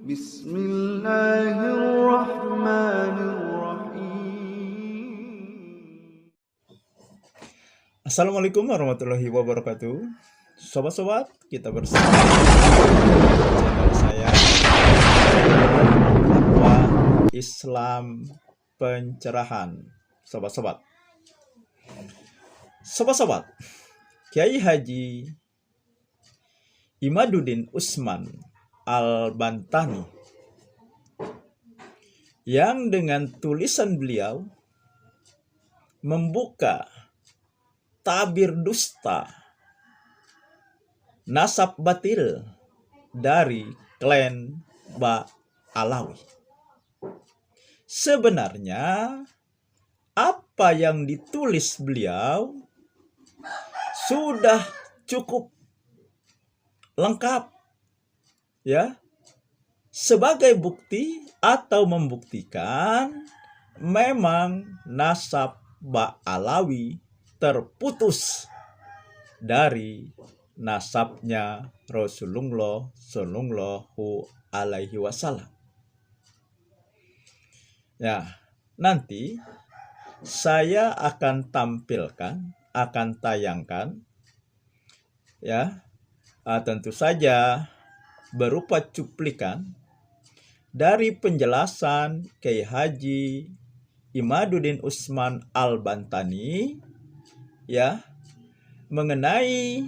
Bismillahirrahmanirrahim. Assalamualaikum warahmatullahi wabarakatuh. Sobat-sobat, kita bersama channel saya dakwah Islam pencerahan. Sobat-sobat, Kiai Haji Imaduddin Usman Al-Bantani yang dengan tulisan beliau membuka tabir dusta nasab batil dari klan Ba'alawi. Sebenarnya apa yang ditulis beliau sudah cukup lengkap ya, sebagai bukti atau membuktikan memang nasab Ba'alawi terputus dari nasabnya Rasulullah Shallallahu Alaihi Wasallam. Ya, nanti saya akan tayangkan ya, tentu saja berupa cuplikan dari penjelasan Kiai Haji Imaduddin Usman Al-Bantani ya, mengenai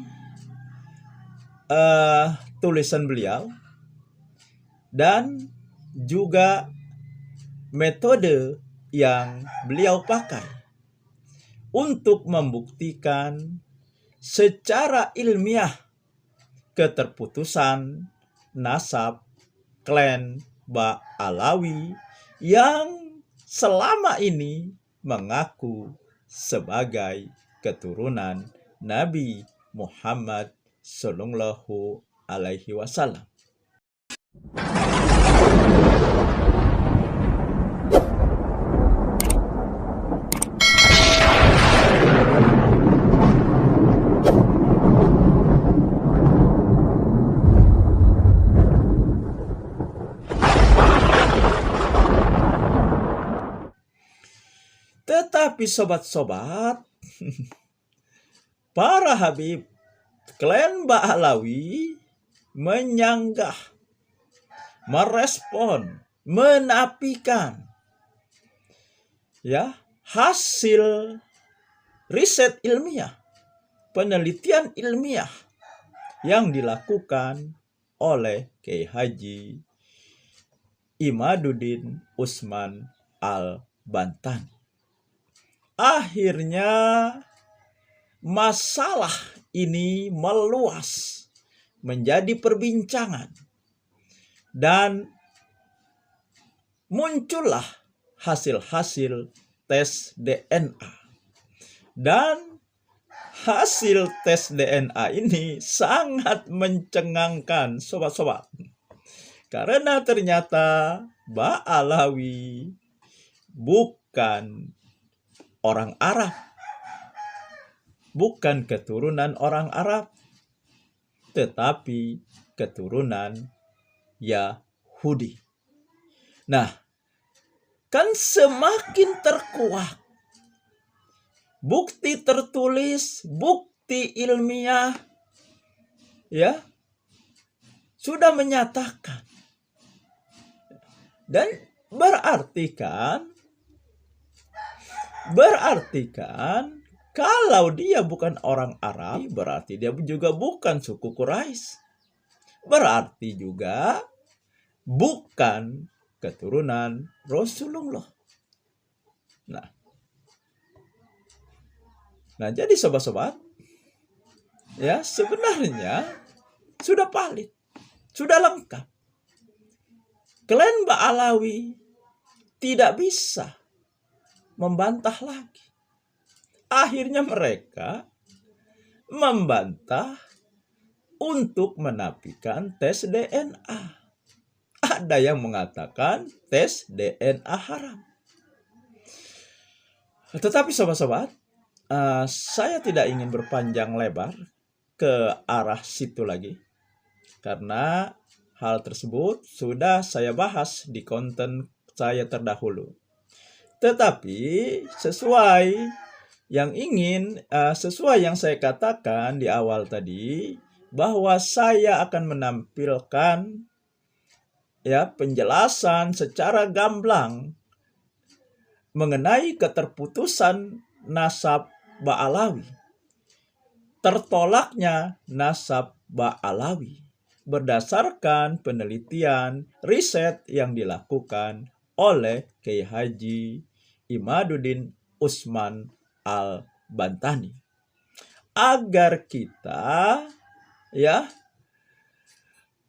tulisan beliau dan juga metode yang beliau pakai untuk membuktikan secara ilmiah keterputusan nasab klan Ba'alawi yang selama ini mengaku sebagai keturunan Nabi Muhammad Sallallahu Alaihi Wasallam. Tetapi sobat-sobat, para Habib klan Ba'alawi menyanggah, merespon, menafikan ya hasil riset ilmiah, penelitian ilmiah yang dilakukan oleh Kiai Haji Imaduddin Usman Al-Bantani. Akhirnya masalah ini meluas menjadi perbincangan dan muncullah hasil-hasil tes DNA. Dan hasil tes DNA ini sangat mencengangkan sobat-sobat, karena ternyata Ba'alawi bukan orang Arab, bukan keturunan orang Arab, tetapi keturunan Yahudi. Nah, kan semakin terkuat bukti tertulis, bukti ilmiah ya sudah menyatakan, dan berarti kan kalau dia bukan orang Arab, berarti dia juga bukan suku Quraisy. Berarti juga bukan keturunan Rasulullah. Nah, jadi sobat-sobat, ya sebenarnya sudah valid, sudah lengkap. Klan Ba'alawi tidak bisa membantah lagi. Akhirnya mereka membantah untuk menafikan tes DNA. Ada yang mengatakan tes DNA haram. Tetapi sobat-sobat, saya tidak ingin berpanjang lebar ke arah situ lagi, karena hal tersebut sudah saya bahas di konten saya terdahulu. Tetapi sesuai yang saya katakan di awal tadi, bahwa saya akan menampilkan penjelasan secara gamblang mengenai keterputusan nasab Ba'alawi, tertolaknya nasab Ba'alawi berdasarkan penelitian riset yang dilakukan oleh Kiai Haji Imaduddin Usman Al-Bantani, agar kita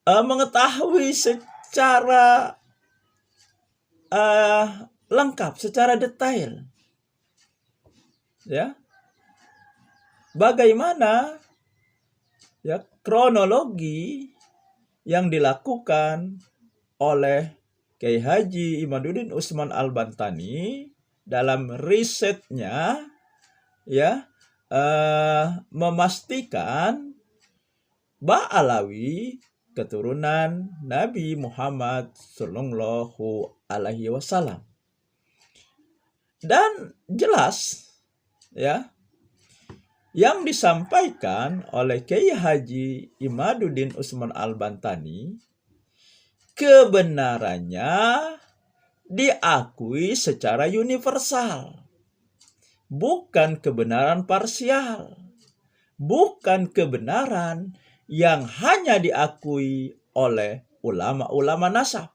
mengetahui secara lengkap, secara detail, bagaimana kronologi yang dilakukan oleh Kiai Haji Imaduddin Usman Al-Bantani dalam risetnya, memastikan Ba'alawi keturunan Nabi Muhammad Sallallahu Alaihi Wasallam. Dan jelas yang disampaikan oleh Kiai Haji Imaduddin Usman Al-Bantani, kebenarannya diakui secara universal, bukan kebenaran parsial, bukan kebenaran yang hanya diakui oleh ulama-ulama nasab,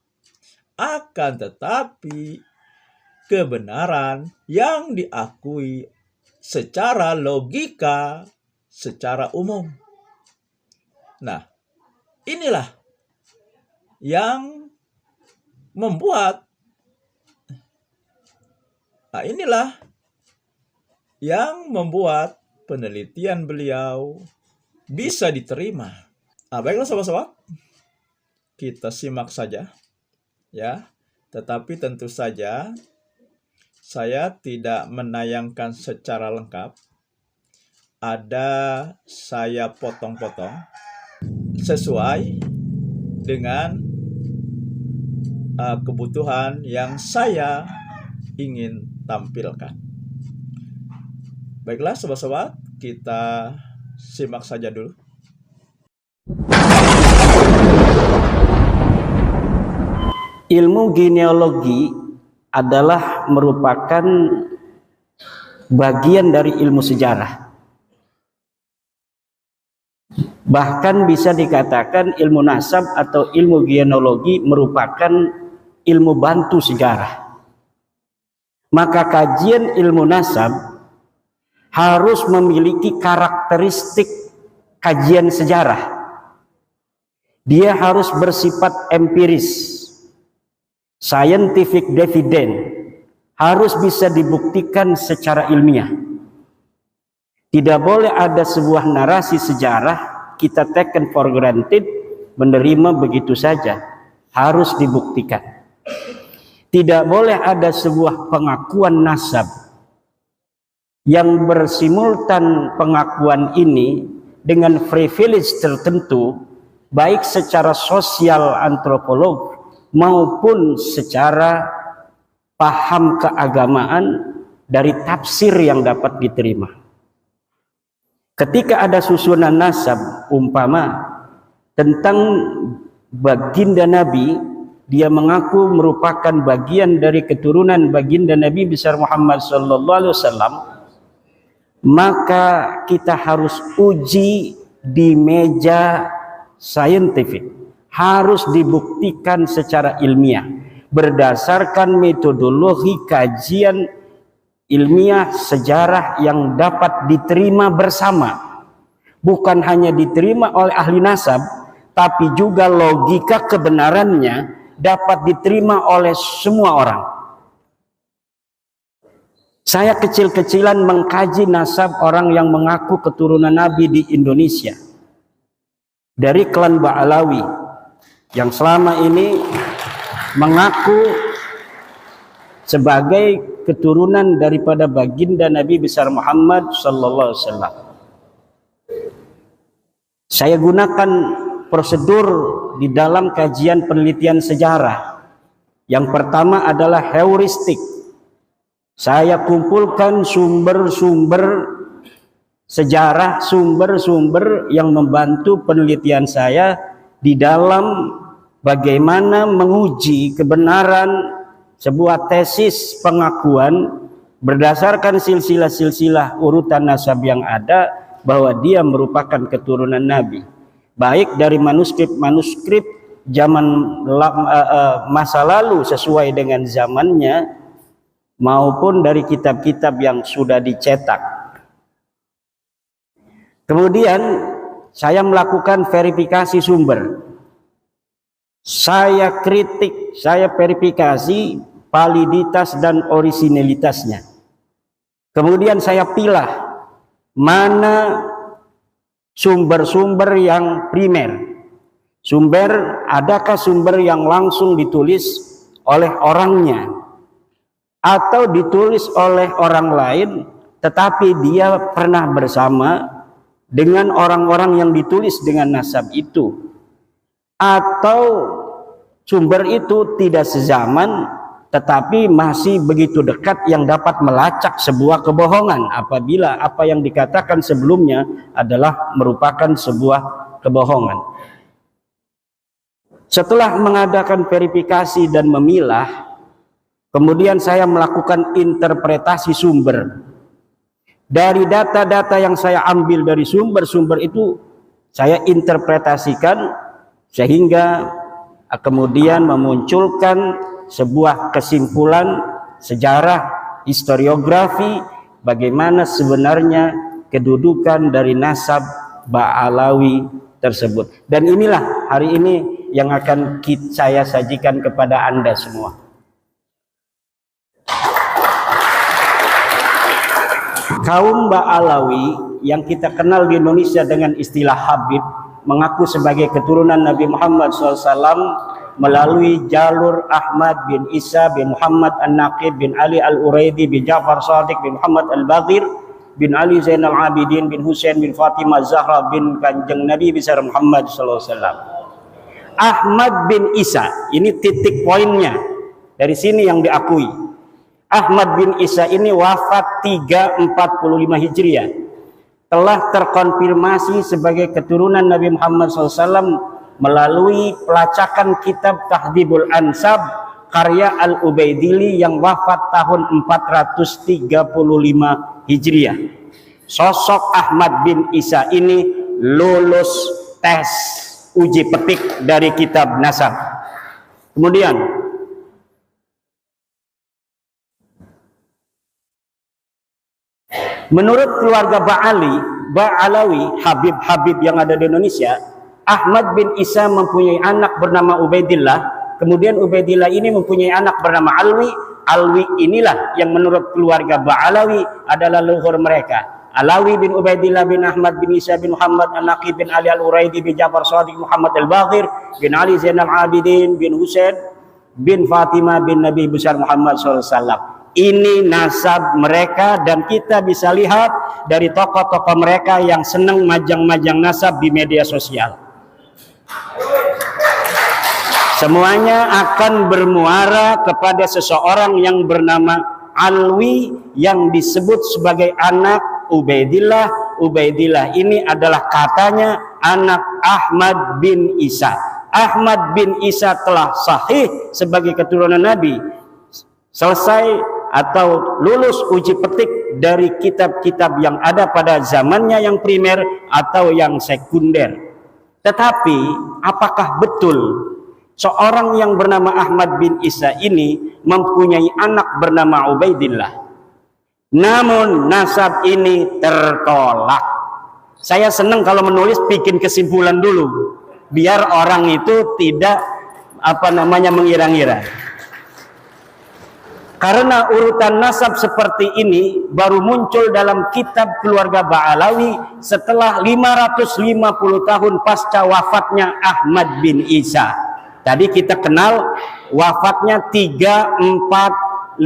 akan tetapi kebenaran yang diakui secara logika, secara umum. Nah, inilah yang membuat penelitian beliau bisa diterima. Baiklah sobat-sobat, kita simak saja tetapi tentu saja saya tidak menayangkan secara lengkap. Ada saya potong-potong sesuai dengan kebutuhan yang saya ingin tampilkan. Baiklah sobat-sobat, kita simak saja dulu. Ilmu genealogi adalah merupakan bagian dari ilmu sejarah. Bahkan bisa dikatakan ilmu nasab atau ilmu genealogi merupakan ilmu bantu sejarah. Maka kajian ilmu nasab harus memiliki karakteristik kajian sejarah. Dia harus bersifat empiris, scientific dividend, harus bisa dibuktikan secara ilmiah. Tidak boleh ada sebuah narasi sejarah kita taken for granted, menerima begitu saja. Harus dibuktikan. Tidak boleh ada sebuah pengakuan nasab yang bersimultan pengakuan ini dengan privilege tertentu, baik secara sosial antropolog maupun secara paham keagamaan dari tafsir yang dapat diterima. Ketika ada susunan nasab umpama tentang baginda Nabi, dia mengaku merupakan bagian dari keturunan baginda Nabi besar Muhammad sallallahu alaihi wasallam, maka kita harus uji di meja saintifik, harus dibuktikan secara ilmiah berdasarkan metodologi kajian ilmiah sejarah yang dapat diterima bersama, bukan hanya diterima oleh ahli nasab, tapi juga logika kebenarannya dapat diterima oleh semua orang. Saya kecil-kecilan mengkaji nasab orang yang mengaku keturunan Nabi di Indonesia dari klan Ba'alawi yang selama ini mengaku sebagai keturunan daripada baginda Nabi besar Muhammad sallallahu alaihi wasallam. Saya gunakan prosedur di dalam kajian penelitian sejarah. Yang pertama adalah heuristik. Saya kumpulkan sumber-sumber sejarah, sumber-sumber yang membantu penelitian saya di dalam bagaimana menguji kebenaran sebuah tesis pengakuan berdasarkan silsilah-silsilah urutan nasab yang ada bahwa dia merupakan keturunan Nabi, baik dari manuskrip-manuskrip zaman masa lalu sesuai dengan zamannya maupun dari kitab-kitab yang sudah dicetak. Kemudian saya melakukan verifikasi sumber. Saya kritik, saya verifikasi validitas dan orisinalitasnya. Kemudian saya pilah mana sumber-sumber yang primer. Adakah sumber yang langsung ditulis oleh orangnya atau ditulis oleh orang lain tetapi dia pernah bersama dengan orang-orang yang ditulis dengan nasab itu, atau sumber itu tidak sezaman tetapi masih begitu dekat yang dapat melacak sebuah kebohongan apabila apa yang dikatakan sebelumnya adalah merupakan sebuah kebohongan. Setelah mengadakan verifikasi dan memilah, kemudian saya melakukan interpretasi sumber. Dari data-data yang saya ambil dari sumber-sumber itu, saya interpretasikan sehingga kemudian memunculkan sebuah kesimpulan sejarah, historiografi, bagaimana sebenarnya kedudukan dari nasab Ba'alawi tersebut. Dan inilah hari ini yang akan saya sajikan kepada Anda semua. Kaum Ba'alawi yang kita kenal di Indonesia dengan istilah Habib mengaku sebagai keturunan Nabi Muhammad SAW melalui jalur Ahmad bin Isa bin Muhammad An-Naqib bin Ali Al-Uraidi bin Ja'far Shadiq bin Muhammad Al-Baghir bin Ali Zainal Abidin bin Husain bin Fatimah Zahra bin Kanjeng Nabi besar Muhammad SAW. Ahmad bin Isa, ini titik poinnya, dari sini yang diakui. Ahmad bin Isa ini wafat 345 Hijriah, telah terkonfirmasi sebagai keturunan Nabi Muhammad SAW melalui pelacakan kitab Tahdhibul Ansab karya Al-Ubaidili yang wafat tahun 435 Hijriah. Sosok Ahmad bin Isa ini lulus tes uji petik dari kitab nasab. Kemudian menurut keluarga Ba'alawi, Habib-Habib yang ada di Indonesia, Ahmad bin Isa mempunyai anak bernama Ubaidillah. Kemudian Ubaidillah ini mempunyai anak bernama Alwi. Alwi inilah yang menurut keluarga Ba'alawi adalah leluhur mereka. Alawi bin Ubaidillah bin Ahmad bin Isa bin Muhammad An-Naqib bin Ali Al-Uraidi bin Ja'far Shadiq Muhammad Al-Baghir bin Ali Zainal Abidin bin Husain bin Fatimah bin Nabi besar Muhammad SAW. Ini nasab mereka dan kita bisa lihat dari tokoh-tokoh mereka yang senang majang-majang nasab di media sosial. Semuanya akan bermuara kepada seseorang yang bernama Alwi yang disebut sebagai anak Ubaidillah. Ubaidillah ini adalah katanya anak Ahmad bin Isa. Ahmad bin Isa telah sahih sebagai keturunan Nabi, selesai atau lulus uji petik dari kitab-kitab yang ada pada zamannya yang primer atau yang sekunder. Tetapi apakah betul seorang yang bernama Ahmad bin Isa ini mempunyai anak bernama Ubaidillah? Namun nasab ini tertolak. Saya senang kalau menulis bikin kesimpulan dulu, biar orang itu tidak mengira-ngira. Karena urutan nasab seperti ini baru muncul dalam kitab keluarga Ba'alawi setelah 550 tahun pasca wafatnya Ahmad bin Isa. Tadi kita kenal wafatnya 345.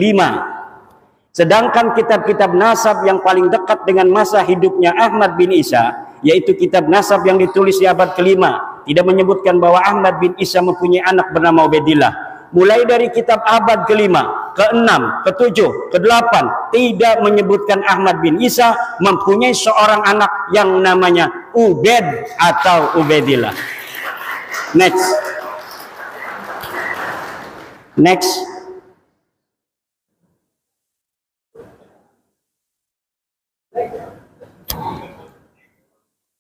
Sedangkan kitab-kitab nasab yang paling dekat dengan masa hidupnya Ahmad bin Isa, yaitu kitab nasab yang ditulis di abad kelima, tidak menyebutkan bahwa Ahmad bin Isa mempunyai anak bernama Ubaidillah. Mulai dari kitab abad ke-5, ke-6, ke-7, ke-8 tidak menyebutkan Ahmad bin Isa mempunyai seorang anak yang namanya Ubaid atau Ubaidillah. Next.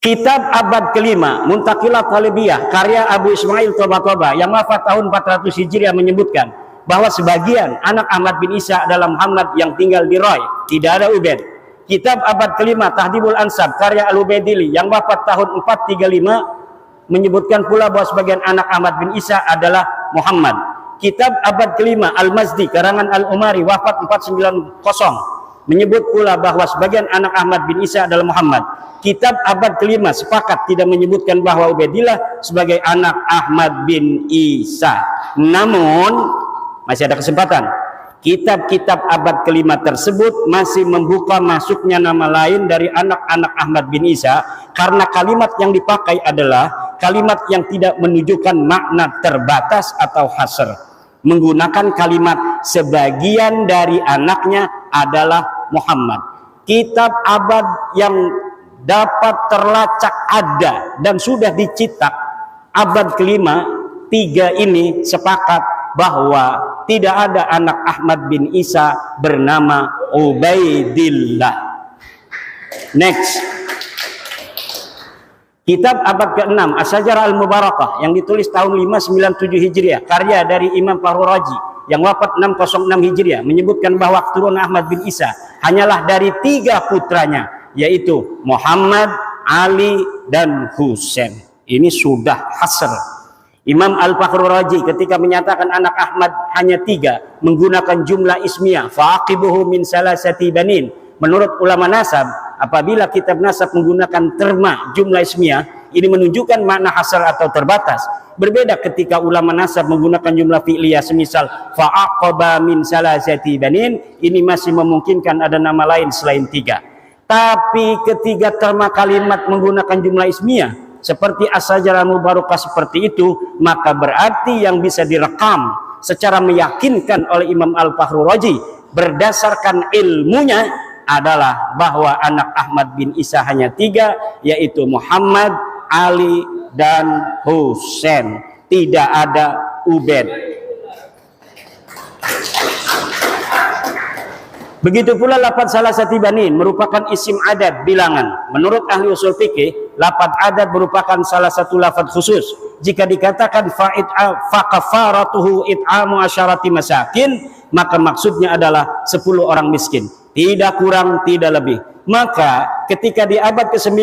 Kitab abad ke-5 Muntaqilat Talibiyah karya Abu Ismail Toba yang wafat tahun 400 Hijriah menyebutkan bahwa sebagian anak Ahmad bin Isa adalah Muhammad yang tinggal di Roy, tidak ada Ubaid. Kitab abad ke-5 Tahdhibul Ansab karya Al-Ubaidili yang wafat tahun 435 menyebutkan pula bahwa sebagian anak Ahmad bin Isa adalah Muhammad. Kitab abad ke-5 Al-Mazdi karangan Al-Umari wafat 490 menyebut pula bahwa sebagian anak Ahmad bin Isa adalah Muhammad. Kitab abad ke-5 sepakat tidak menyebutkan bahwa Ubaidillah sebagai anak Ahmad bin Isa. Namun masih ada kesempatan. Kitab-kitab abad ke-5 tersebut masih membuka masuknya nama lain dari anak-anak Ahmad bin Isa karena kalimat yang dipakai adalah kalimat yang tidak menunjukkan makna terbatas atau hasr. Menggunakan kalimat sebagian dari anaknya adalah Muhammad. Kitab abad yang dapat terlacak ada dan sudah dicetak abad ke-5 3 ini sepakat bahwa tidak ada anak Ahmad bin Isa bernama Ubaidillah. Next. Kitab abad ke-6 As-Sajarah Al-Mubarakah yang ditulis tahun 597 Hijriah karya dari Imam Fahru Raji yang wafat 606 Hijriah menyebutkan bahwa keturunan Ahmad bin Isa hanyalah dari 3 putranya, yaitu Muhammad, Ali, dan Husain. Ini sudah hasr. Imam Al-Fakhrur Razi ketika menyatakan anak Ahmad hanya 3 menggunakan jumlah ismiyah faqibuhu min salasati banin. Menurut ulama nasab, apabila kitab nasab menggunakan terma jumlah ismiyah, ini menunjukkan makna hasr atau terbatas. Berbeda ketika ulama nasab menggunakan jumlah fi'liyah semisal fa'aqaba min salasati banin, ini masih memungkinkan ada nama lain selain 3. Tapi ketiga terma kalimat menggunakan jumlah ismiyah seperti As-Sajarah Mubarakah seperti itu, maka berarti yang bisa direkam secara meyakinkan oleh Imam Al-Fakhrur Razi berdasarkan ilmunya adalah bahwa anak Ahmad bin Isa hanya 3, yaitu Muhammad, Ali, dan Husain. Tidak ada Ubaid. Begitu pula lafaz salasati banin merupakan isim adad bilangan. Menurut ahli usul fikih, lafaz adad merupakan salah satu lafaz khusus. Jika dikatakan fa kafaratuhu it'amu asyarati masakin, maka maksudnya adalah 10 orang miskin. Tidak kurang, tidak lebih. Maka ketika di abad ke-9,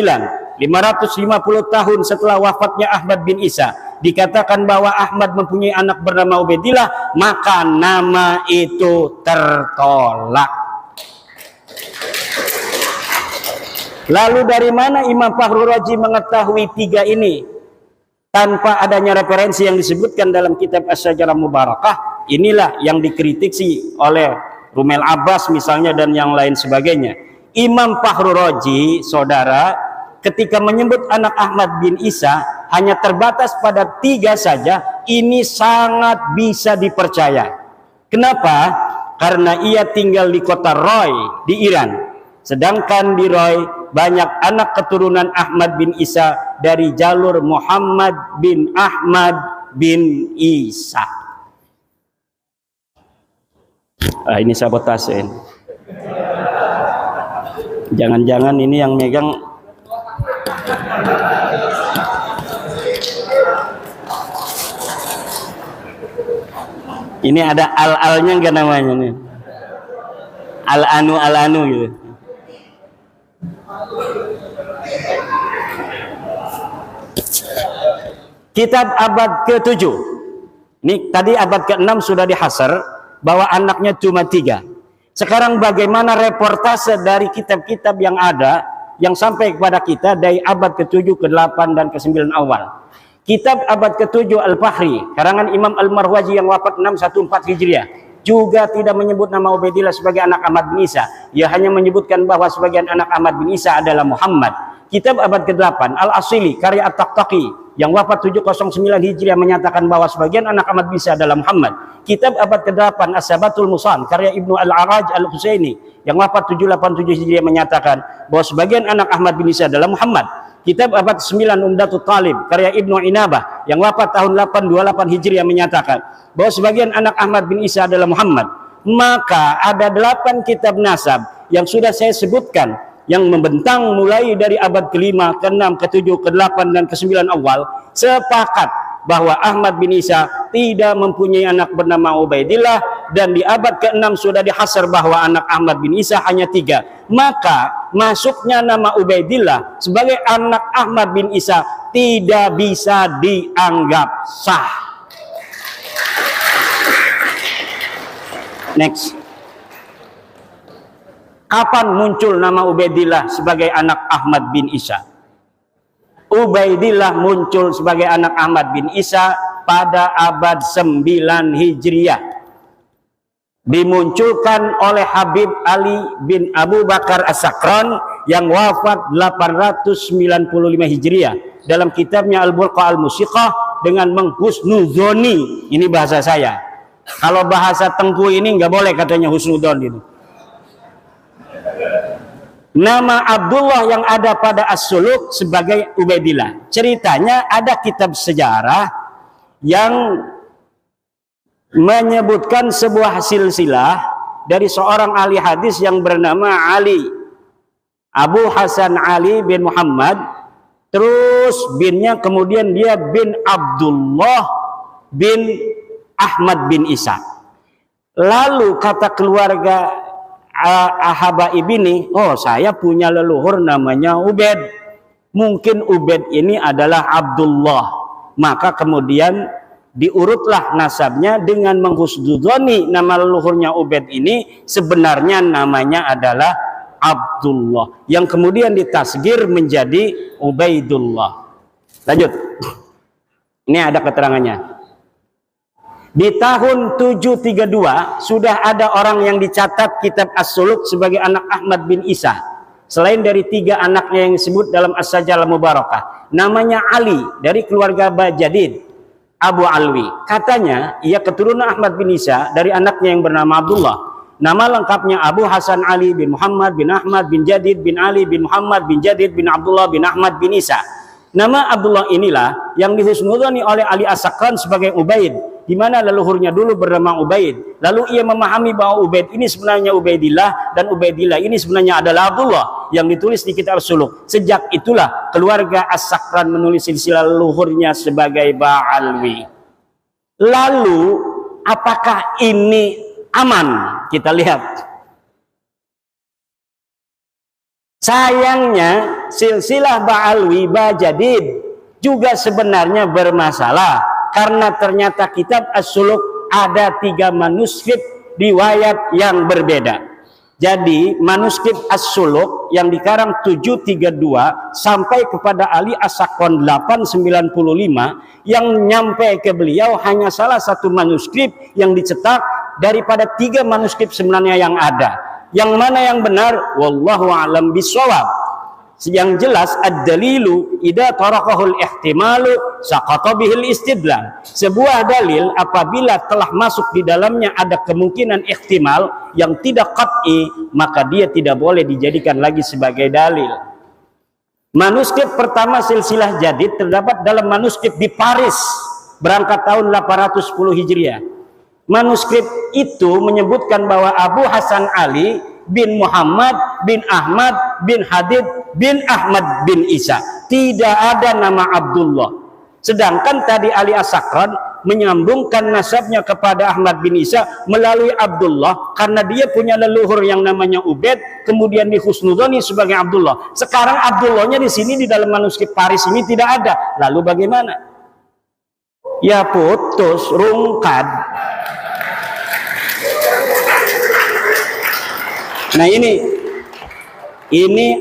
550 tahun setelah wafatnya Ahmad bin Isa, dikatakan bahwa Ahmad mempunyai anak bernama Ubaidillah, maka nama itu tertolak. Lalu dari mana Imam Fakhrur Razi mengetahui 3 ini tanpa adanya referensi yang disebutkan dalam kitab As-Sajarah Mubarakah? Inilah yang dikritisi oleh Rumel Abbas misalnya dan yang lain sebagainya. Imam Fakhrur Razi, saudara, ketika menyebut anak Ahmad bin Isa hanya terbatas pada 3 saja, ini sangat bisa dipercaya. Kenapa? Karena ia tinggal di kota Roy di Iran. Sedangkan di Roy banyak anak keturunan Ahmad bin Isa dari jalur Muhammad bin Ahmad bin Isa. Ini sabotase. Jangan-jangan ini yang megang ini ada al-alnya enggak namanya nih? Al-anu gitu. Kitab abad ke-7. Ini tadi abad ke-6 sudah dihasar bahwa anaknya cuma 3. Sekarang bagaimana reportase dari kitab-kitab yang ada yang sampai kepada kita dari abad ke-7, ke-8 dan ke-9 awal. Kitab abad ke-7 Al-Fahri karangan Imam Al-Marwazi yang wafat 614 Hijriah juga tidak menyebut nama Ubaidillah sebagai anak Ahmad bin Isa. Ia hanya menyebutkan bahwa sebagian anak Ahmad bin Isa adalah Muhammad. Kitab abad ke-8 Al-Asili karya At-Taqtaqi yang wafat 709 Hijriah menyatakan bahwa sebagian anak Ahmad bin Isa adalah Muhammad. Kitab abad ke-8 As-Sabatul Musan karya Ibnu Al-Araj Al-Husaini yang wafat 787 Hijriah menyatakan bahwa sebagian anak Ahmad bin Isa adalah Muhammad. Kitab abad 9 Umdatul Talib karya Ibnu Inabah yang wafat tahun 828 Hijriah menyatakan bahwa sebagian anak Ahmad bin Isa adalah Muhammad. Maka ada 8 kitab nasab yang sudah saya sebutkan yang membentang mulai dari abad ke-5, ke-6, ke-7, ke-8 dan ke-9 awal sepakat bahwa Ahmad bin Isa tidak mempunyai anak bernama Ubaidillah, dan di abad ke-6 sudah dihasar bahwa anak Ahmad bin Isa hanya 3. Maka masuknya nama Ubaidillah sebagai anak Ahmad bin Isa tidak bisa dianggap sah. Next. Kapan muncul nama Ubaidillah sebagai anak Ahmad bin Isa? Ubaidillah muncul sebagai anak Ahmad bin Isa pada abad 9 Hijriah. Dimunculkan oleh Habib Ali bin Abu Bakar As-Sakran yang wafat 895 Hijriah. Dalam kitabnya Al-Burqa Al-Musiqah dengan menghusnuzoni, ini bahasa saya. Kalau bahasa Tengku ini nggak boleh katanya husnudon itu. Nama Abdullah yang ada pada As-Suluk sebagai Ubaidillah. Ceritanya ada kitab sejarah yang menyebutkan sebuah silsilah dari seorang ahli hadis yang bernama Ali, Abu Hasan Ali bin Muhammad, terus binnya kemudian dia bin Abdullah bin Ahmad bin Isa. Lalu kata keluarga Habaib ini, oh saya punya leluhur namanya Ubaid, mungkin Ubaid ini adalah Abdullah. Maka kemudian diurutlah nasabnya dengan menghusnuzoni nama leluhurnya Ubaid ini sebenarnya namanya adalah Abdullah, yang kemudian ditasgir menjadi Ubaidullah. Lanjut, ini ada keterangannya. Di tahun 732 sudah ada orang yang dicatat kitab As-Suluk sebagai anak Ahmad bin Isa. Selain dari 3 anaknya yang disebut dalam As-Sajalah Mubarakah. Namanya Ali dari keluarga Bajadid Abu Alwi. Katanya ia keturunan Ahmad bin Isa dari anaknya yang bernama Abdullah. Nama lengkapnya Abu Hasan Ali bin Muhammad bin Ahmad bin Jadid bin Ali bin Muhammad bin Jadid bin Abdullah bin Ahmad bin Isa. Nama Abdullah inilah yang dihusnuzoni oleh Ali As-Sakran sebagai Ubaid, di mana leluhurnya dulu bernama Ubaid. Lalu ia memahami bahwa Ubaid ini sebenarnya Ubaidillah dan Ubaidillah ini sebenarnya adalah Abdullah yang ditulis di kitab Suluk. Sejak itulah keluarga As-Sakran menulis silsilah leluhurnya sebagai Ba'alwi. Lalu apakah ini aman? Kita lihat. Sayangnya silsilah Ba'alwi Bajadid juga sebenarnya bermasalah, karena ternyata kitab As-Suluk ada 3 manuskrip riwayat yang berbeda. Jadi manuskrip As-Suluk yang dikarang 732 sampai kepada Ali As-Sakran 895 yang nyampe ke beliau hanya salah satu manuskrip yang dicetak daripada 3 manuskrip sebenarnya yang ada. Yang mana yang benar? Wallahu a'lam bishawab. Yang jelas ad-dalilu idza tarakahul ihtimalu saqata bihil istidlal. Sebuah dalil apabila telah masuk di dalamnya ada kemungkinan ihtimal yang tidak qat'i, maka dia tidak boleh dijadikan lagi sebagai dalil. Manuskrip pertama silsilah Jadid terdapat dalam manuskrip di Paris berangkat tahun 810 Hijriah. Manuskrip itu menyebutkan bahwa Abu Hasan Ali bin Muhammad bin Ahmad bin Hadid bin Ahmad bin Isa. Tidak ada nama Abdullah. Sedangkan tadi Ali As-Sakran menyambungkan nasabnya kepada Ahmad bin Isa melalui Abdullah karena dia punya leluhur yang namanya Ubaid, kemudian dihusnuzoni sebagai Abdullah. Sekarang Abdullahnya di sini di dalam manuskrip Paris ini tidak ada. Lalu bagaimana? Ya putus, rungkad. Nah ini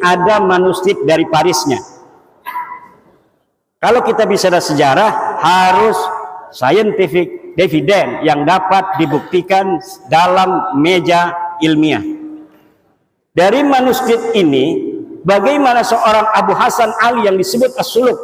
ada manuskrip dari Parisnya. Kalau kita bicara sejarah harus scientific evidence yang dapat dibuktikan dalam meja ilmiah. Dari manuskrip ini, bagaimana seorang Abu Hasan Ali yang disebut As-Suluk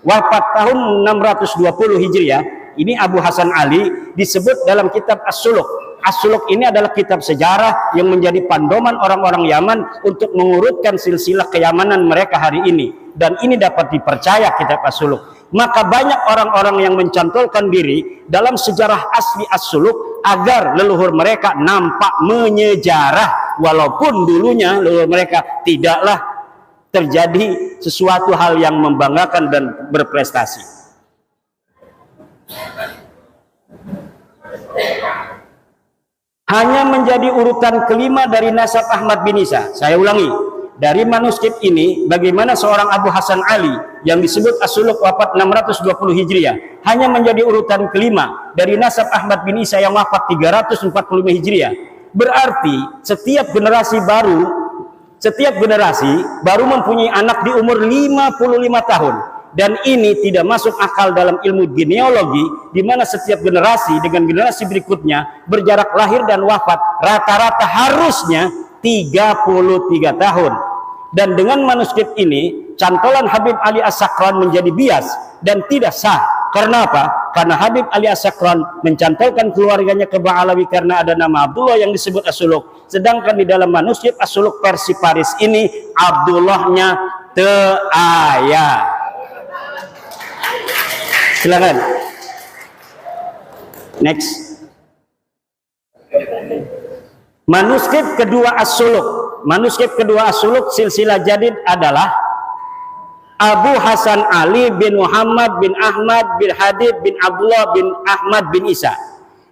wafat tahun 620 Hijriah. Ini Abu Hasan Ali disebut dalam kitab As-Suluk. As-Suluk ini adalah kitab sejarah yang menjadi pandoman orang-orang Yaman untuk mengurutkan silsilah keyamanan mereka hari ini. Dan ini dapat dipercaya kitab As-Suluk. Maka banyak orang-orang yang mencantolkan diri dalam sejarah asli As-Suluk agar leluhur mereka nampak menyejarah, walaupun dulunya leluhur mereka tidaklah terjadi sesuatu hal yang membanggakan dan berprestasi. Hanya menjadi urutan kelima dari nasab Ahmad bin Isa. Saya ulangi, dari manuskrip ini bagaimana seorang Abu Hasan Ali yang disebut As-Suluk wafat 620 Hijriah hanya menjadi urutan kelima dari nasab Ahmad bin Isa yang wafat 345 Hijriah. Berarti setiap generasi baru mempunyai anak di umur 55 tahun. Dan ini tidak masuk akal dalam ilmu genealogi, di mana setiap generasi dengan generasi berikutnya berjarak lahir dan wafat rata-rata harusnya 33 tahun. Dan dengan manuskrip ini, cantolan Habib Ali As-Sakran menjadi bias dan tidak sah. Karena apa? Karena Habib Ali As-Sakran mencantolkan keluarganya ke Ba'alawi karena ada nama Abdullah yang disebut As-Suluk. Sedangkan di dalam manuskrip As-Suluk versi Paris ini, Abdullahnya teaya. Silakan. Next. Manuskrip kedua As-Suluk. Manuskrip kedua As-Suluk silsilah jadid adalah Abu Hasan Ali bin Muhammad bin Ahmad bin Hadid bin Abdullah bin Ahmad bin Isa.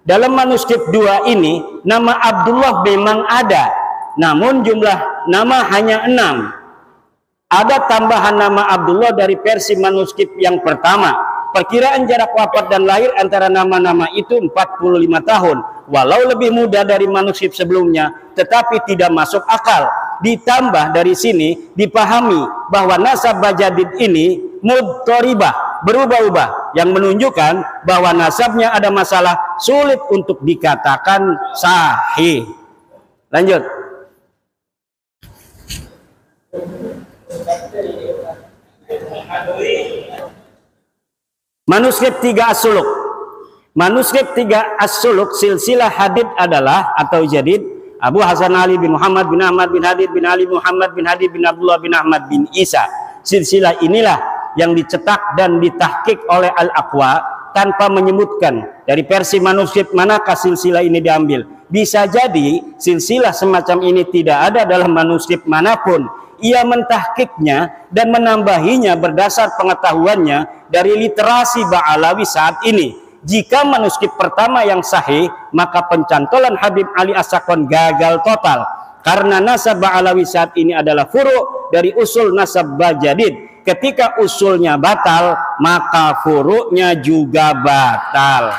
Dalam manuskrip dua ini nama Abdullah memang ada, namun jumlah nama hanya 6. Ada tambahan nama Abdullah dari versi manuskrip yang pertama. Perkiraan jarak wafat dan lahir antara nama-nama itu 45 tahun. Walau lebih muda dari manuskrip sebelumnya, tetapi tidak masuk akal. Ditambah dari sini dipahami bahwa nasab Bajadid ini mudtoribah, berubah-ubah, yang menunjukkan bahwa nasabnya ada masalah, sulit untuk dikatakan sahih. Lanjut. Manuskrip 3 As-Suluk. Manuskrip 3 As-Suluk silsilah hadid adalah atau jadid Abu Hasan Ali bin Muhammad bin Ahmad bin Hadid bin Ali Muhammad bin Hadid bin Abdullah bin Ahmad bin Isa. Silsilah inilah yang dicetak dan ditahqiq oleh Al-Aqwa tanpa menyebutkan dari versi manuskrip manakah silsilah ini diambil. Bisa jadi silsilah semacam ini tidak ada dalam manuskrip manapun. Ia mentahqiqnya dan menambahinya berdasar pengetahuannya dari literasi Ba'alawi saat ini. Jika manuskrip pertama yang sahih, maka pencantolan Habib Ali As-Sakran gagal total. Karena nasab Ba'alawi saat ini adalah furu' dari usul nasab Bajadid. Ketika usulnya batal, maka furu'nya juga batal.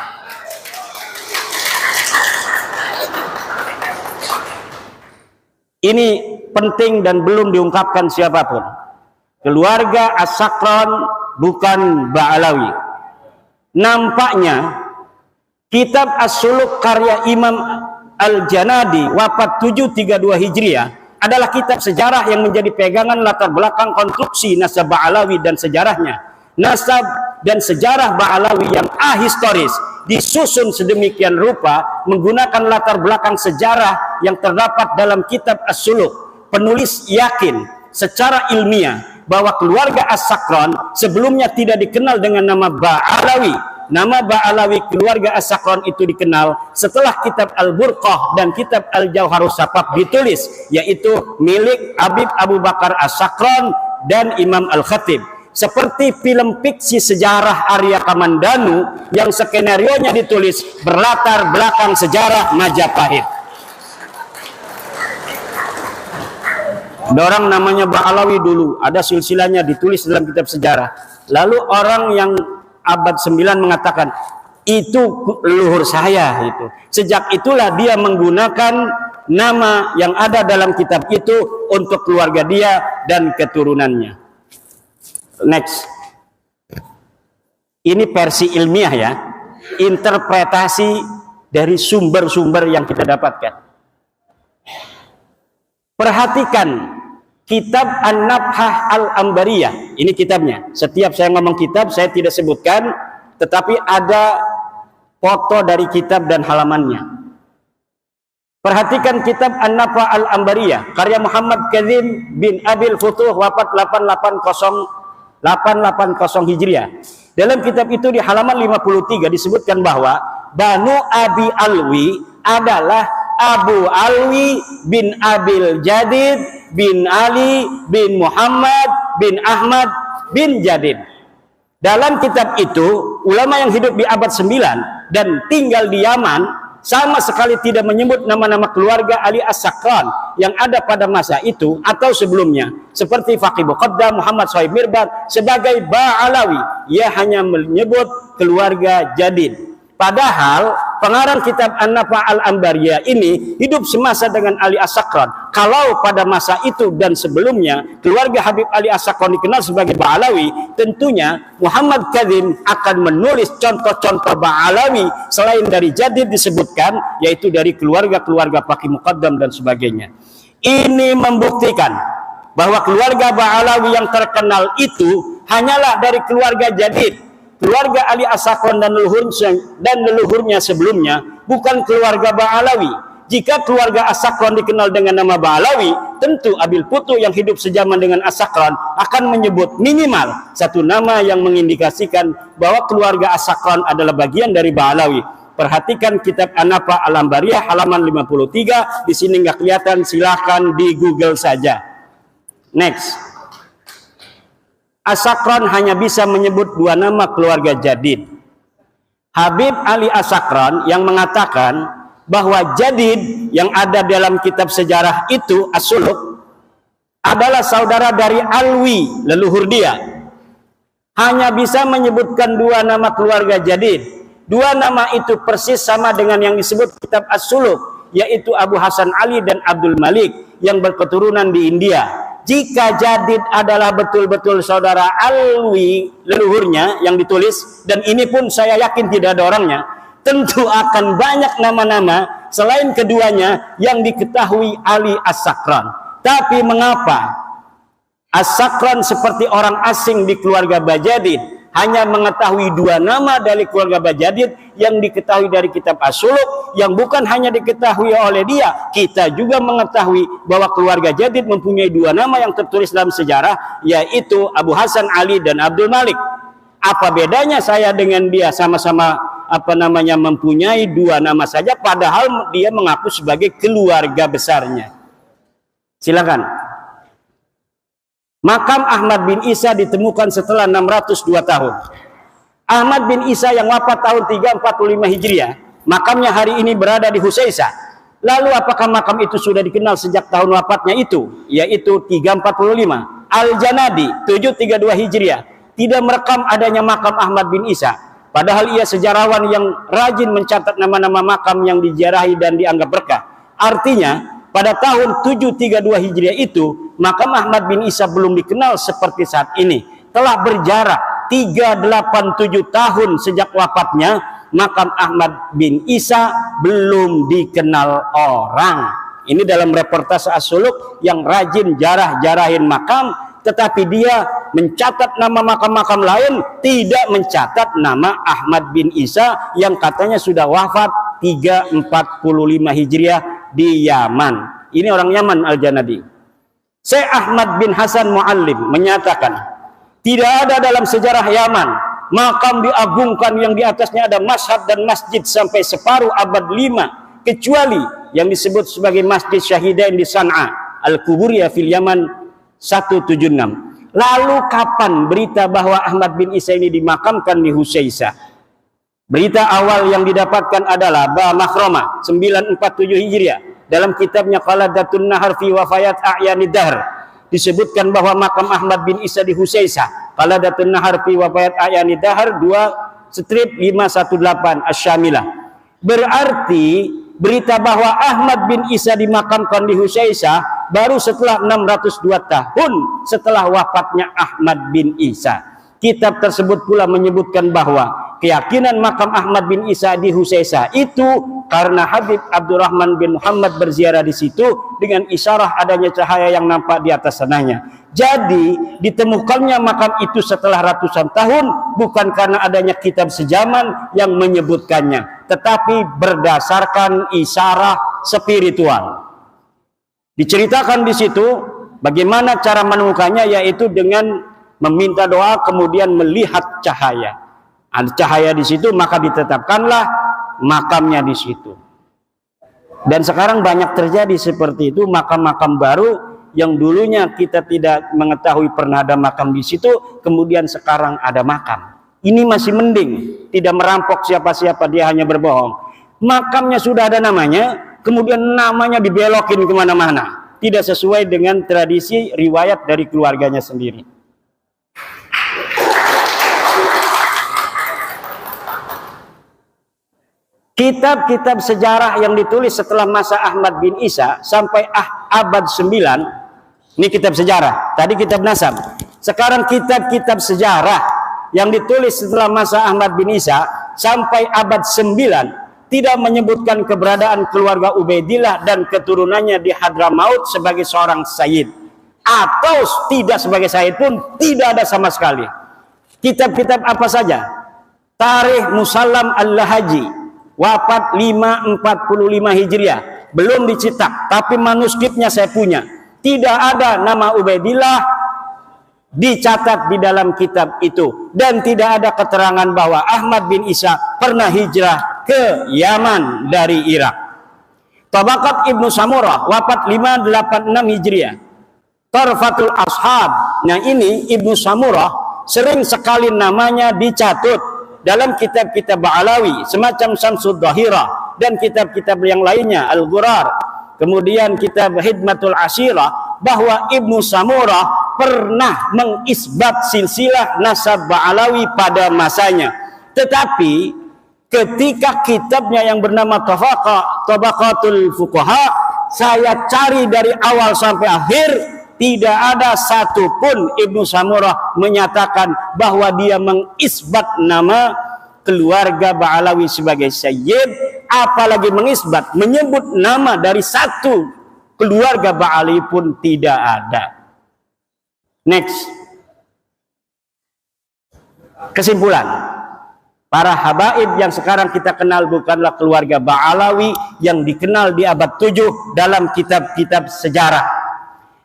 Ini penting dan belum diungkapkan siapapun. Keluarga As-Sakran bukan Ba'alawi. Nampaknya kitab As-Suluk karya Imam Al-Janadi wafat 732 Hijriah adalah kitab sejarah yang menjadi pegangan latar belakang konstruksi nasab Ba'alawi dan sejarahnya. Nasab dan sejarah Ba'alawi yang ahistoris disusun sedemikian rupa menggunakan latar belakang sejarah yang terdapat dalam kitab As-Suluk. Penulis yakin secara ilmiah bahwa keluarga As-Sakran sebelumnya tidak dikenal dengan nama Ba'alawi. Nama Ba'alawi keluarga As-Sakran itu dikenal setelah kitab Al-Burqah dan kitab Al-Jauharus Safaf ditulis, yaitu milik Habib Abu Bakar As-Sakran dan Imam Al-Khatib. Seperti film fiksi sejarah Arya Kamandanu yang skenarionya ditulis berlatar belakang sejarah Majapahit. Ada orang namanya Ba'alawi dulu, ada silsilahnya ditulis dalam kitab sejarah. Lalu orang yang abad 9 mengatakan, itu leluhur saya itu. Sejak itulah dia menggunakan nama yang ada dalam kitab itu untuk keluarga dia dan keturunannya. Next. Ini versi ilmiah ya. Interpretasi dari sumber-sumber yang kita dapatkan. Perhatikan kitab An-Nabhah Al-Ambariyah. Ini kitabnya. Setiap saya ngomong kitab saya tidak sebutkan, tetapi ada foto dari kitab dan halamannya. Perhatikan kitab An-Nabhah Al-Ambariyah karya Muhammad Kazim bin Abil Futuh, wafat 880 Hijriah. Dalam kitab itu di halaman 53 disebutkan bahwa Banu Abi Alwi adalah Abu Alwi bin Abil Jadid bin Ali bin Muhammad bin Ahmad bin Jadid. Dalam kitab itu, ulama yang hidup di abad 9 dan tinggal di Yaman sama sekali tidak menyebut nama-nama keluarga Ali As-Sakran yang ada pada masa itu atau sebelumnya, seperti Faqih Muqaddam Muhammad Shahib Mirbad sebagai Ba'alawi. Ia hanya menyebut keluarga Jadid. Padahal pengarang kitab An-Nabhah Al-Ambariyah ini hidup semasa dengan Ali As-Sakran. Kalau pada masa itu dan sebelumnya keluarga Habib Ali As-Sakran dikenal sebagai Ba'alawi, tentunya Muhammad Kazim akan menulis contoh-contoh Ba'alawi selain dari Jadid disebutkan, yaitu dari keluarga-keluarga Faqih Muqaddam dan sebagainya. Ini membuktikan bahwa keluarga Ba'alawi yang terkenal itu hanyalah dari keluarga Jadid. Keluarga Ali As-Sakran dan leluhurnya sebelumnya bukan keluarga Ba'alawi. Jika keluarga As-Sakran dikenal dengan nama Ba'alawi, tentu Abil Futuh yang hidup sejaman dengan As-Sakran akan menyebut minimal satu nama yang mengindikasikan bahwa keluarga As-Sakran adalah bagian dari Ba'alawi. Perhatikan kitab An-Nabhah Al-Ambariyah halaman 53. Di sini nggak kelihatan, silahkan di Google saja. Next. As-Sakran hanya bisa menyebut dua nama keluarga Jadid. Habib Ali As-Sakran yang mengatakan bahwa Jadid yang ada dalam kitab sejarah itu As-Suluk adalah saudara dari Alwi, leluhur dia, hanya bisa menyebutkan dua nama keluarga Jadid. Dua nama itu persis sama dengan yang disebut kitab As-Suluk, yaitu Abu Hasan Ali dan Abdul Malik yang berketurunan di India. Jika Jadid adalah betul-betul saudara Alwi, leluhurnya yang ditulis, dan ini pun saya yakin tidak ada orangnya, tentu akan banyak nama-nama selain keduanya yang diketahui Ali As-Sakran. Tapi mengapa As-Sakran seperti orang asing di keluarga Bajadid hanya mengetahui dua nama dari keluarga Bajadid yang diketahui dari kitab As-Suluk, yang bukan hanya diketahui oleh dia, kita juga mengetahui bahwa keluarga Jadid mempunyai dua nama yang tertulis dalam sejarah, yaitu Abu Hasan Ali dan Abdul Malik. Apa bedanya saya dengan dia? Sama-sama mempunyai dua nama saja, padahal dia mengaku sebagai keluarga besarnya. Silakan. Makam Ahmad bin Isa ditemukan setelah 602 tahun. Ahmad bin Isa yang wafat tahun 345 Hijriah, makamnya hari ini berada di Husaisah. Lalu apakah makam itu sudah dikenal sejak tahun wafatnya itu, yaitu 345? Al-Janadi 732 Hijriah tidak merekam adanya makam Ahmad bin Isa, padahal ia sejarawan yang rajin mencatat nama-nama makam yang diziarahi dan dianggap berkah. Artinya pada tahun 732 Hijriah itu, makam Ahmad bin Isa belum dikenal seperti saat ini. Telah berjarak 387 tahun sejak wafatnya, makam Ahmad bin Isa belum dikenal orang. Ini dalam reportase As-Suluk yang rajin jarah-jarahin makam, tetapi dia mencatat nama makam-makam lain, tidak mencatat nama Ahmad bin Isa yang katanya sudah wafat 345 Hijriah di Yaman. Ini orang Yaman, Al-Janadi. Syekh Ahmad bin Hasan Muallim menyatakan, tidak ada dalam sejarah Yaman makam diagungkan yang di atasnya ada mashhad dan masjid sampai separuh abad 5, kecuali yang disebut sebagai Masjid Syahidain di San'a, Al-Kuburiyah fil Yaman 176. Lalu kapan berita bahwa Ahmad bin Isa ini dimakamkan di Husaisah? Berita awal yang didapatkan adalah Ba Makhrama 947 Hijriah dalam kitabnya Qaladatun Nahar fi Wafayat A'yanid Dahr disebutkan bahwa makam Ahmad bin Isa di Husaisah. Qaladatun Nahar fi Wafayat A'yanid Dahr 2/518 Asy-Syamilah. Berarti berita bahwa Ahmad bin Isa dimakamkan di Husaisah baru setelah 602 tahun setelah wafatnya Ahmad bin Isa. Kitab tersebut pula menyebutkan bahwa keyakinan makam Ahmad bin Isa di Husaisah itu karena Habib Abdurrahman bin Muhammad berziarah di situ dengan isyarah adanya cahaya yang nampak di atas sananya. Jadi ditemukannya makam itu setelah ratusan tahun bukan karena adanya kitab sejaman yang menyebutkannya, tetapi berdasarkan isyarah spiritual. Diceritakan di situ bagaimana cara menemukannya, yaitu dengan meminta doa kemudian melihat cahaya. Ada cahaya di situ maka ditetapkanlah makamnya di situ. Dan sekarang banyak terjadi seperti itu, makam-makam baru yang dulunya kita tidak mengetahui pernah ada makam di situ, kemudian sekarang ada makam. Ini masih mending, tidak merampok siapa-siapa, dia hanya berbohong. Makamnya sudah ada namanya, kemudian namanya dibelokin kemana-mana, tidak sesuai dengan tradisi riwayat dari keluarganya sendiri. Kitab-kitab sejarah yang ditulis setelah masa Ahmad bin Isa sampai abad 9, ini kitab sejarah, tadi kitab nasab. Sekarang kitab-kitab sejarah yang ditulis setelah masa Ahmad bin Isa sampai abad 9 tidak menyebutkan keberadaan keluarga Ubaidillah dan keturunannya di Hadramaut sebagai seorang sayyid, atau tidak sebagai sayyid pun tidak ada sama sekali. Kitab-kitab apa saja? Tarikh Musallam Al-Lahaji, wafat 545 Hijriah, belum dicetak, tapi manuskripnya saya punya. Tidak ada nama Ubaidillah dicatat di dalam kitab itu, dan tidak ada keterangan bahwa Ahmad bin Isa pernah hijrah ke Yaman dari Irak. Tabaqat Ibnu Samurah, wafat 586 Hijriah. Tarfatul Ashab, nah ini Ibnu Samurah sering sekali namanya dicatut dalam kitab-kitab Ba'alawi semacam Syamsud Dhahirah dan kitab-kitab yang lainnya, Al-Ghurar, kemudian kitab Hidmatul Ashirah, bahwa Ibnu Samurah pernah mengisbat silsilah nasab Ba'alawi pada masanya. Tetapi ketika kitabnya yang bernama Tabaqatul Fuqaha saya cari dari awal sampai akhir, tidak ada satupun Ibnu Samurah menyatakan bahwa dia mengisbat nama keluarga Ba'alawi sebagai sayyid, apalagi mengisbat, menyebut nama dari satu keluarga Ba'alawi pun tidak ada. Next. Kesimpulan, para habaib yang sekarang kita kenal bukanlah keluarga Ba'alawi yang dikenal di abad 7 dalam kitab-kitab sejarah.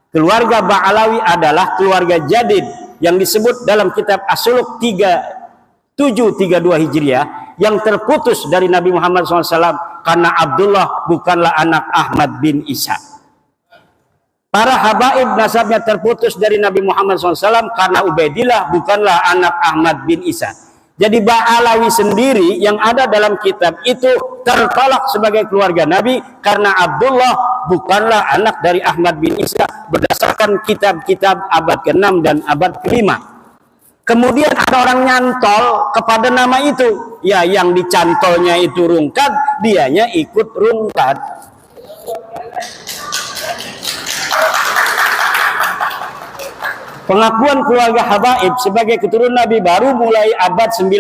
Keluarga Ba'alawi adalah keluarga jadid yang disebut dalam kitab As-Suluk 732 Hijriah yang terputus dari Nabi Muhammad SAW karena Abdullah bukanlah anak Ahmad bin Isa. Para habaib nasabnya terputus dari Nabi Muhammad SAW karena Ubaidillah bukanlah anak Ahmad bin Isa. Jadi Ba'alawi sendiri yang ada dalam kitab itu tertolak sebagai keluarga Nabi karena Abdullah bukanlah anak dari Ahmad bin Isa berdasarkan kitab-kitab abad ke-6 dan abad ke-5. Kemudian ada orang nyantol kepada nama itu, ya yang dicantolnya itu rungkat, dianya ikut rungkat. Pengakuan keluarga habaib sebagai keturunan Nabi baru mulai abad 9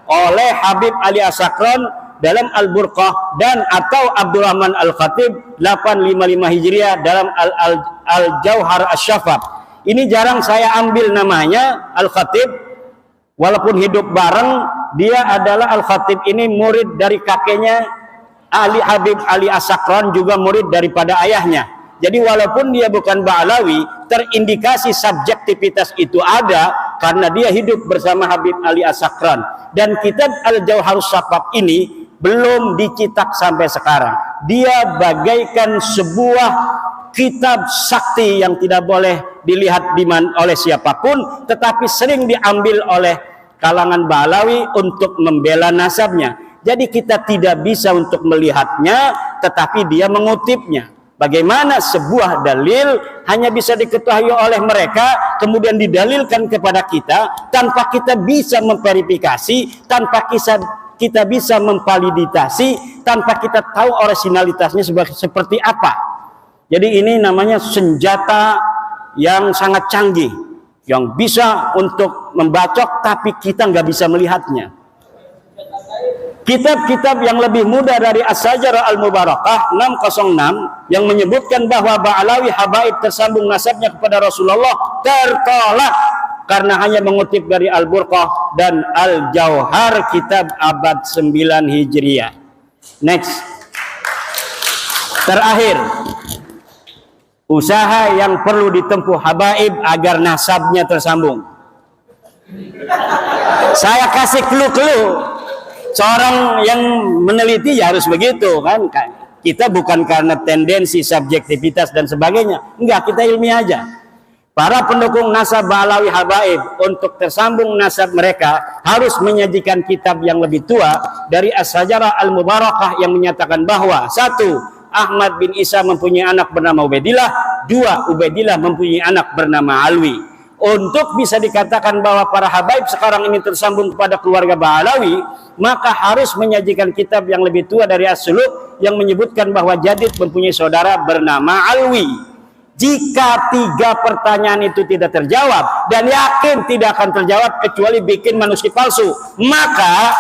oleh Habib Ali As-Sakran dalam Al-Burqah dan atau Abdurrahman Al-Khatib 855 Hijriah dalam Al-Jauhar Asy-Syafaf. Ini jarang saya ambil namanya Al-Khatib, walaupun hidup bareng. Dia adalah Al-Khatib ini murid dari kakeknya Habib Ali As-Sakran, juga murid daripada ayahnya. Jadi walaupun dia bukan Ba'alawi, terindikasi subjektivitas itu ada karena dia hidup bersama Habib Ali As-Sakran. Dan kitab Al-Jauharus Syafaf ini belum dicetak sampai sekarang. Dia bagaikan sebuah kitab sakti yang tidak boleh dilihat oleh siapapun, tetapi sering diambil oleh kalangan Ba'alawi untuk membela nasabnya. Jadi kita tidak bisa untuk melihatnya, tetapi dia mengutipnya. Bagaimana sebuah dalil hanya bisa diketahui oleh mereka, kemudian didalilkan kepada kita tanpa kita bisa memverifikasi, tanpa kita bisa memvalidasi, tanpa kita tahu originalitasnya seperti apa. Jadi ini namanya senjata yang sangat canggih, yang bisa untuk membacok tapi kita nggak bisa melihatnya. Kitab-kitab yang lebih muda dari As-Sajarah Al-Mubarakah 606 yang menyebutkan bahwa Ba'alawi habaib tersambung nasabnya kepada Rasulullah tertolak karena hanya mengutip dari Al-Burqah dan Al-Jauhar kitab abad 9 Hijriah. Next. Terakhir, usaha yang perlu ditempuh habaib agar nasabnya tersambung. Saya kasih clue-clue. Seorang yang meneliti ya harus begitu kan. Kita bukan karena tendensi, subjektivitas dan sebagainya. Enggak, kita ilmiah aja. Para pendukung nasab Ba'alawi habaib untuk tersambung nasab mereka harus menyajikan kitab yang lebih tua dari As-Sajarah Al-Mubarakah yang menyatakan bahwa 1. Ahmad bin Isa mempunyai anak bernama Ubaidillah. 2. Ubaidillah mempunyai anak bernama Alwi. Untuk bisa dikatakan bahwa para habaib sekarang ini tersambung kepada keluarga Ba'alawi, maka harus menyajikan kitab yang lebih tua dari As-Suluk yang menyebutkan bahwa Jadid mempunyai saudara bernama Alwi. Jika 3 pertanyaan itu tidak terjawab, dan yakin tidak akan terjawab kecuali bikin manuskrip palsu, maka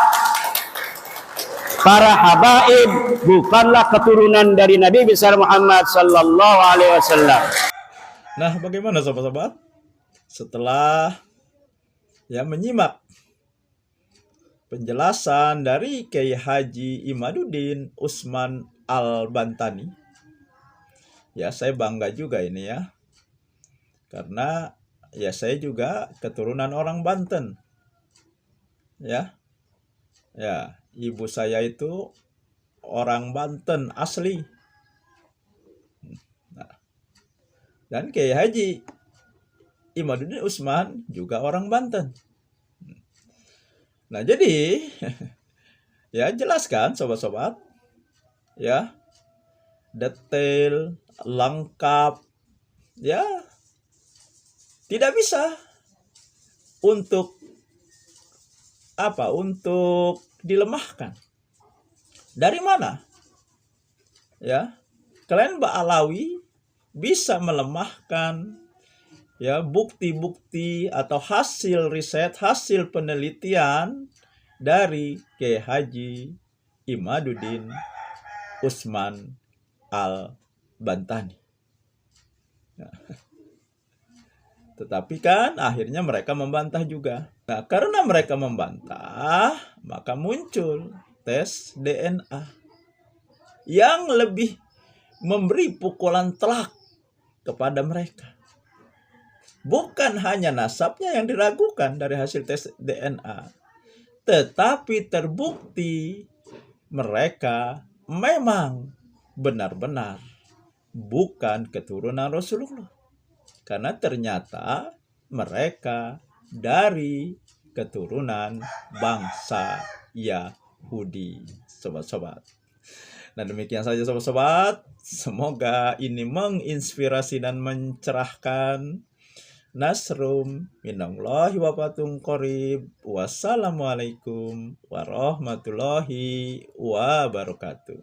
para habaib bukanlah keturunan dari Nabi besar Muhammad sallallahu alaihi wasallam. Nah, bagaimana sobat-sobat? Setelah menyimak penjelasan dari Kiai Haji Imaduddin Usman Al-Bantani, saya bangga juga ini ya, karena saya juga keturunan orang Banten, ibu saya itu orang Banten asli. Dan Kiai Haji Imaduddin Usman juga orang Banten. Nah, jadi jelaskan sobat-sobat, detail, lengkap, tidak bisa untuk dilemahkan. Dari mana? Kalian Ba'alawi bisa melemahkan bukti-bukti atau hasil riset, hasil penelitian dari Kiai Haji Imaduddin Usman Al-Bantani. Tetapi kan akhirnya mereka membantah juga. Nah, karena mereka membantah, maka muncul tes DNA yang lebih memberi pukulan telak kepada mereka. Bukan hanya nasabnya yang diragukan dari hasil tes DNA, tetapi terbukti mereka memang benar-benar bukan keturunan Rasulullah. Karena ternyata mereka dari keturunan bangsa Yahudi, sobat-sobat. Nah, demikian saja sobat-sobat. Semoga ini menginspirasi dan mencerahkan. Nasrum minallahi wa fathun qarib. Wassalamualaikum warahmatullahi wabarakatuh.